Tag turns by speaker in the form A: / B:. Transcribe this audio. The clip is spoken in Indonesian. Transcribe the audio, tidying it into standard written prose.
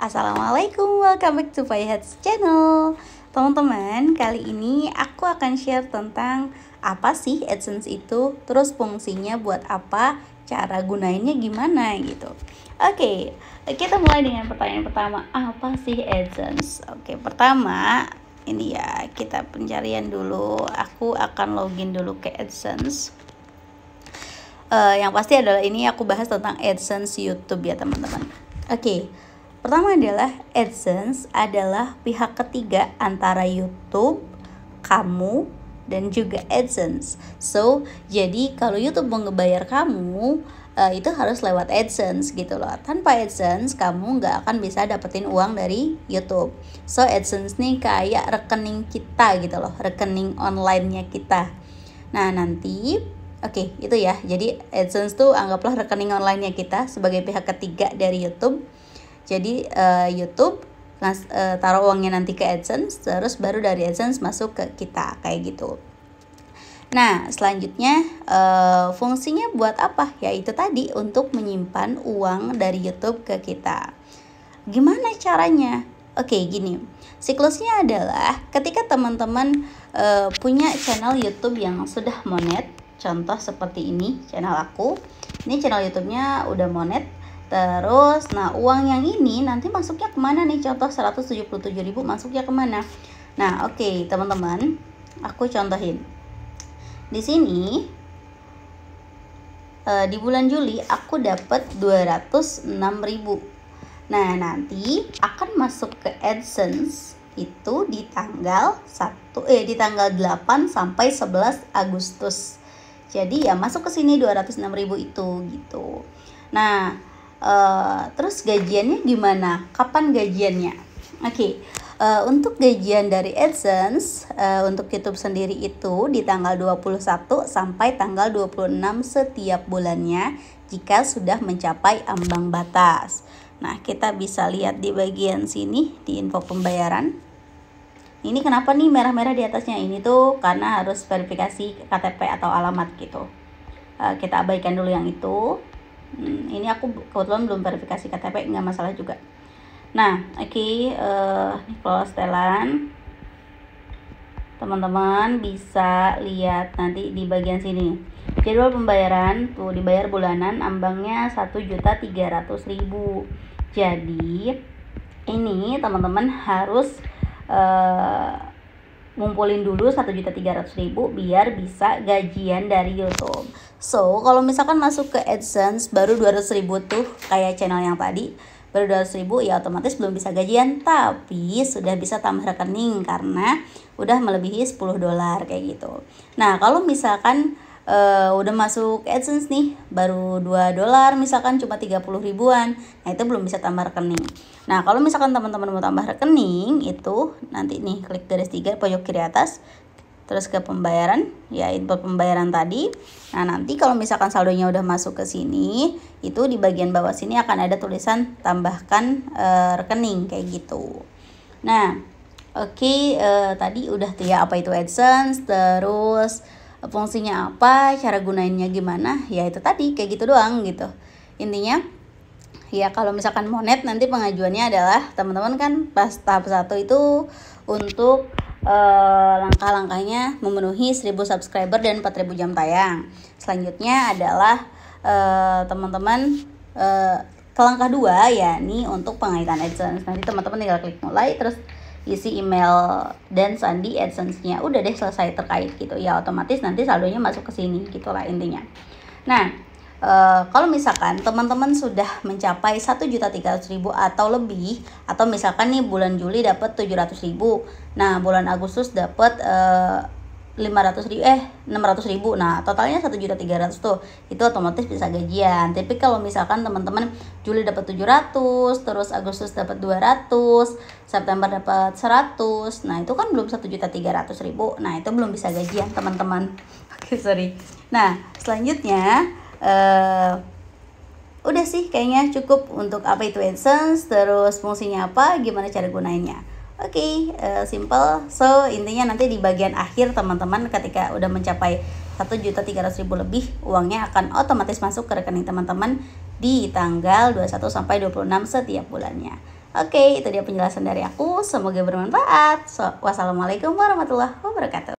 A: Assalamualaikum, welcome back to Faihat's channel. Teman-teman, kali ini aku akan share tentang apa sih AdSense itu, terus fungsinya buat apa, cara gunainnya gimana gitu. Oke, kita mulai dengan pertanyaan pertama, apa sih AdSense? Oke, pertama ini ya, kita pencarian dulu. Aku akan login dulu ke AdSense. Yang pasti adalah ini aku bahas tentang AdSense YouTube ya teman-teman. Oke. Pertama adalah AdSense adalah pihak ketiga antara YouTube, kamu, dan juga AdSense. So, jadi kalau YouTube mau ngebayar kamu, itu harus lewat AdSense gitu loh. Tanpa AdSense, kamu nggak akan bisa dapetin uang dari YouTube. So, AdSense nih kayak rekening kita gitu loh, rekening online-nya kita. Nah, nanti oke, itu ya. Jadi AdSense tuh anggaplah rekening online-nya kita sebagai pihak ketiga dari YouTube. Jadi YouTube taruh uangnya nanti ke AdSense, terus baru dari AdSense masuk ke kita kayak gitu. Nah, selanjutnya fungsinya buat apa? Yaitu tadi untuk menyimpan uang dari YouTube ke kita. Gimana caranya? Oke, gini. Siklusnya adalah ketika teman-teman punya channel YouTube yang sudah monet, contoh seperti ini channel aku. Ini channel YouTube-nya udah monet. Terus, nah uang yang ini nanti masuknya kemana nih? Contoh 177.000 masuknya kemana? Nah, oke, teman-teman, aku contohin. Di sini di bulan Juli aku dapat 206.000. Nah, nanti akan masuk ke AdSense itu di tanggal 8 sampai 11 Agustus. Jadi ya masuk ke sini 206.000 itu gitu. Nah, terus gajiannya gimana? Kapan gajiannya? Oke, untuk gajian dari AdSense untuk YouTube sendiri itu di tanggal 21 sampai tanggal 26 setiap bulannya jika sudah mencapai ambang batas. Nah, kita bisa lihat di bagian sini di info pembayaran. Ini kenapa nih merah-merah di atasnya? Ini tuh karena harus verifikasi KTP atau alamat gitu. Kita abaikan dulu yang itu. Ini aku kebetulan belum verifikasi KTP, nggak masalah juga. Nah, oke, ini kelola setelan. Teman-teman bisa lihat nanti di bagian sini. Jadwal pembayaran tuh dibayar bulanan, ambangnya 1.300.000. Jadi ini teman-teman harus ngumpulin dulu 1.300.000 biar bisa gajian dari YouTube. So, kalau misalkan masuk ke AdSense baru 200.000 tuh kayak channel yang tadi, baru 200.000 ya otomatis belum bisa gajian, tapi sudah bisa tambah rekening karena udah melebihi $10 kayak gitu. Nah, kalau misalkan udah masuk AdSense nih baru $2 misalkan cuma 30 ribuan, nah itu belum bisa tambah rekening. Nah, kalau misalkan teman-teman mau tambah rekening itu nanti nih klik garis 3 pojok kiri atas, terus ke pembayaran ya, input pembayaran tadi. Nah, nanti kalau misalkan saldonya udah masuk ke sini, itu di bagian bawah sini akan ada tulisan tambahkan rekening kayak gitu. Nah, oke, tadi udah tuh ya apa itu AdSense, terus fungsinya apa, cara gunainnya gimana, ya itu tadi kayak gitu doang gitu. Intinya ya kalau misalkan monet nanti pengajuannya adalah teman-teman kan pas tahap 1 itu untuk langkah-langkahnya memenuhi 1.000 subscriber dan 4.000 jam tayang. Selanjutnya adalah teman-teman ke langkah 2 yakni untuk pengaitan AdSense. Nanti teman-teman tinggal klik mulai, terus isi email dan sandi AdSense-nya, udah deh selesai terkait gitu ya, otomatis nanti saldonya masuk ke sini gitulah intinya. Nah, kalau misalkan teman-teman sudah mencapai 1.300.000 atau lebih, atau misalkan nih bulan Juli dapat 700.000, nah bulan Agustus dapat 600.000, nah totalnya 1.300.000 tuh, itu otomatis bisa gajian. Tapi kalau misalkan teman-teman Juli dapat 700, terus Agustus dapat 200, September dapat 100, nah itu kan belum 1.300.000, nah itu belum bisa gajian teman-teman. Oke, sorry. Nah, selanjutnya udah sih kayaknya cukup untuk apa itu AdSense, terus fungsinya apa, gimana cara gunainnya. Oke, simple. So, intinya nanti di bagian akhir teman-teman ketika udah mencapai 1.300.000 lebih, uangnya akan otomatis masuk ke rekening teman-teman di tanggal 21 sampai 26 setiap bulannya. Oke, itu dia penjelasan dari aku. Semoga bermanfaat. Wassalamualaikum warahmatullahi wabarakatuh.